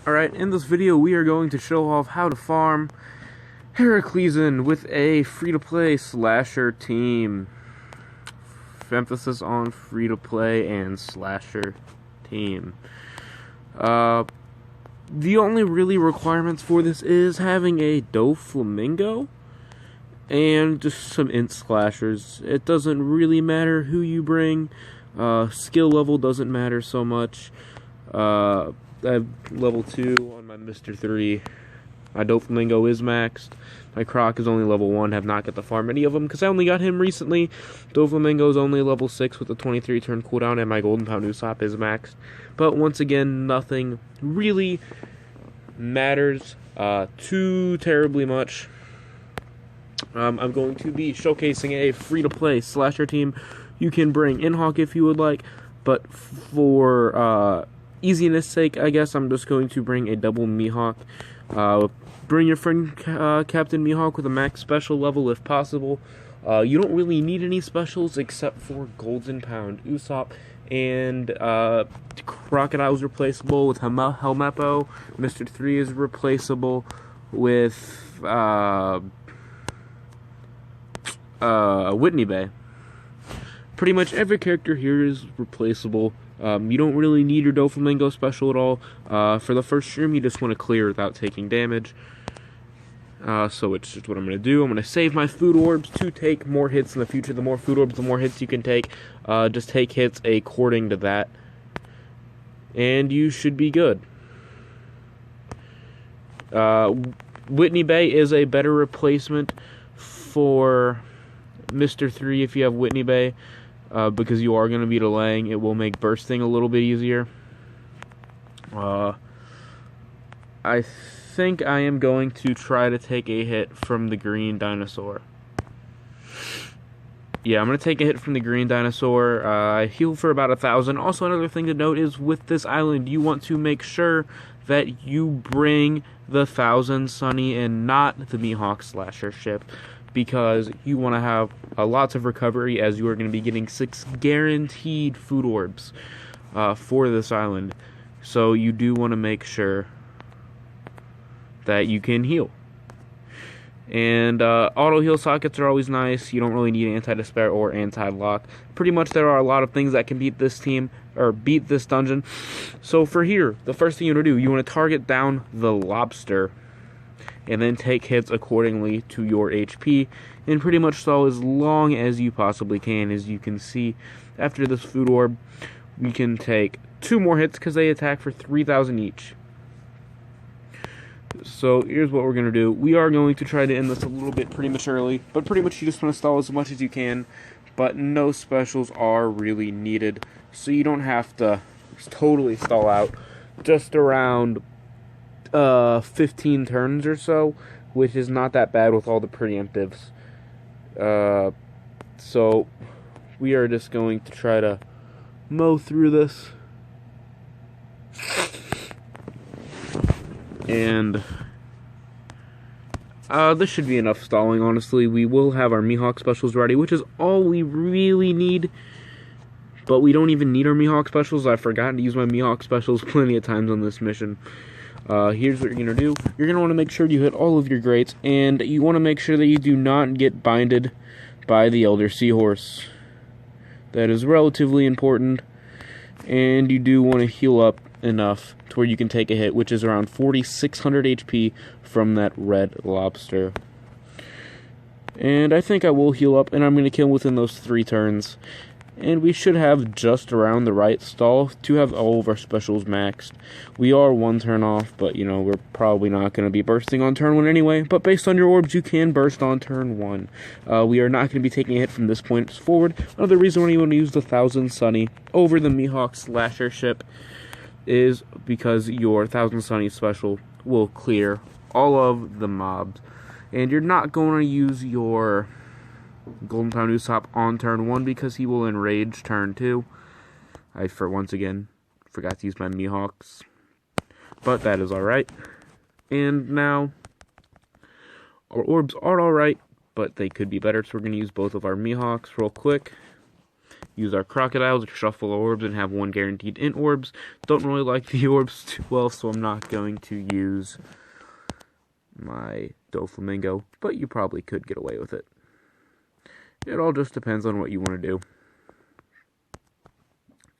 Alright, in this video we are going to show off how to farm Heracles with a free-to-play slasher team. Emphasis on free-to-play and slasher team. The only really requirements for this is having a Doffy and just some int slashers. It doesn't really matter who you bring. Skill level doesn't matter so much. I have level 2 on my Mr. 3. My Doffy is maxed. My Croc is only level 1. Have not got to farm any of them because I only got him recently. Doffy is only level 6 with a 23 turn cooldown, and my Golden Pound Usopps is maxed. But once again, nothing really matters too terribly much. I'm going to be showcasing a free-to-play slasher team. You can bring Mihawk if you would like, but for easiness sake, I guess I'm just going to bring a double Mihawk. Bring your friend Captain Mihawk with a max special level if possible. You don't really need any specials except for Golden Pound Usopps, and Crocodile's replaceable with Helmeppo. Mr. 3 is replaceable with Whitney Bay. Pretty much every character here is replaceable. You don't really need your Doffy special at all. For the first stream, you just want to clear without taking damage. So it's just what I'm going to do. I'm going to save my food orbs to take more hits in the future. The more food orbs, the more hits you can take. Just take hits according to that, and you should be good. Whitney Bay is a better replacement for Mr. 3 if you have Whitney Bay, because you are going to be delaying. It will make bursting a little bit easier. I think I am going to try to take a hit from the green dinosaur. Yeah, I'm going to take a hit from the green dinosaur. I heal for about 1,000. Also, another thing to note is with this island, you want to make sure that you bring the 1,000 Sunny and not the Mihawk slasher ship, because you want to have lots of recovery, as you are going to be getting 6 guaranteed food orbs for this island. So you do want to make sure that you can heal. And auto heal sockets are always nice. You don't really need anti-despair or anti-lock. Pretty much there are a lot of things that can beat this team, or beat this dungeon. So for here, the first thing you want to do, you want to target down the lobster, and then take hits accordingly to your HP, and pretty much stall as long as you possibly can. As you can see, after this food orb, we can take 2 more hits because they attack for 3,000 each. So here's what we're going to do. We are going to try to end this a little bit prematurely, but pretty much you just want to stall as much as you can, but no specials are really needed, so you don't have to totally stall out. Just around 15 turns or so, which is not that bad with all the preemptives. So we are just going to try to mow through this. And this should be enough stalling, honestly. We will have our Mihawk specials ready, which is all we really need. But we don't even need our Mihawk specials. I've forgotten to use my Mihawk specials plenty of times on this mission. Here's what you're going to do. You're going to want to make sure you hit all of your greats, and you want to make sure that you do not get binded by the Elder Seahorse. That is relatively important, and you do want to heal up enough to where you can take a hit, which is around 4,600 HP from that red lobster. And I think I will heal up, and I'm going to kill within those 3 turns. And we should have just around the right stall to have all of our specials maxed. We are 1 turn off, but you know, we're probably not going to be bursting on turn 1 anyway. But based on your orbs, you can burst on turn 1. We are not going to be taking a hit from this point forward. Another reason why you want to use the 1,000 Sunny over the Mihawk slasher ship is because your 1,000 Sunny special will clear all of the mobs. And you're not going to use your Golden Pound Usopps on turn 1 because he will enrage turn 2. I, once again, forgot to use my Mihawks, but that is alright. And now, our orbs are alright, but they could be better, so we're going to use both of our Mihawks real quick. use our crocodiles, shuffle orbs, and have 1 guaranteed int orbs. Don't really like the orbs too well, so I'm not going to use my Doflamingo, but you probably could get away with it. It all just depends on what you want to do.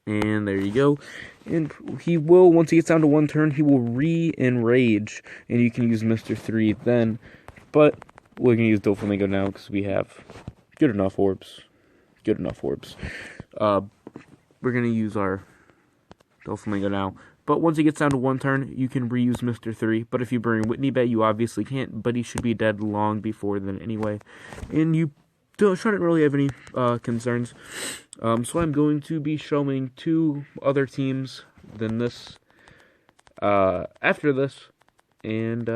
And there you go. And he will, once he gets down to 1 turn, he will re-enrage, and you can use Mr. 3 then. But we're going to use Doflamingo now because we have good enough orbs. Good enough orbs. We're going to use our Doflamingo now. But once he gets down to 1 turn, you can reuse Mr. 3. But if you bring Whitney Bay, you obviously can't. But he should be dead long before then anyway. And you shouldn't really have any concerns. So I'm going to be showing 2 other teams than this after this. And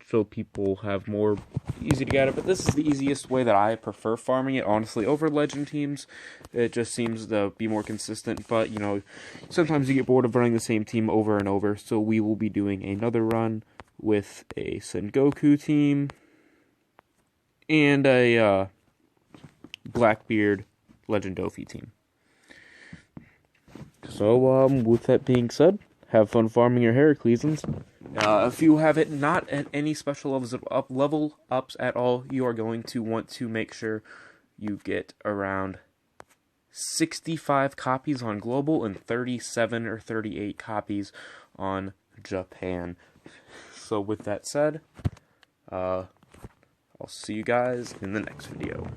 so people have more easy to get it. But this is the easiest way that I prefer farming it, honestly, over legend teams. It just seems to be more consistent. But, you know, sometimes you get bored of running the same team over and over. So we will be doing another run with a Sengoku team and a Blackbeard Legend Doffy team. So, with that being said, have fun farming your Heraclesans. If you have it not at any special levels of level ups at all, you are going to want to make sure you get around 65 copies on global and 37 or 38 copies on Japan. So with that said, I'll see you guys in the next video.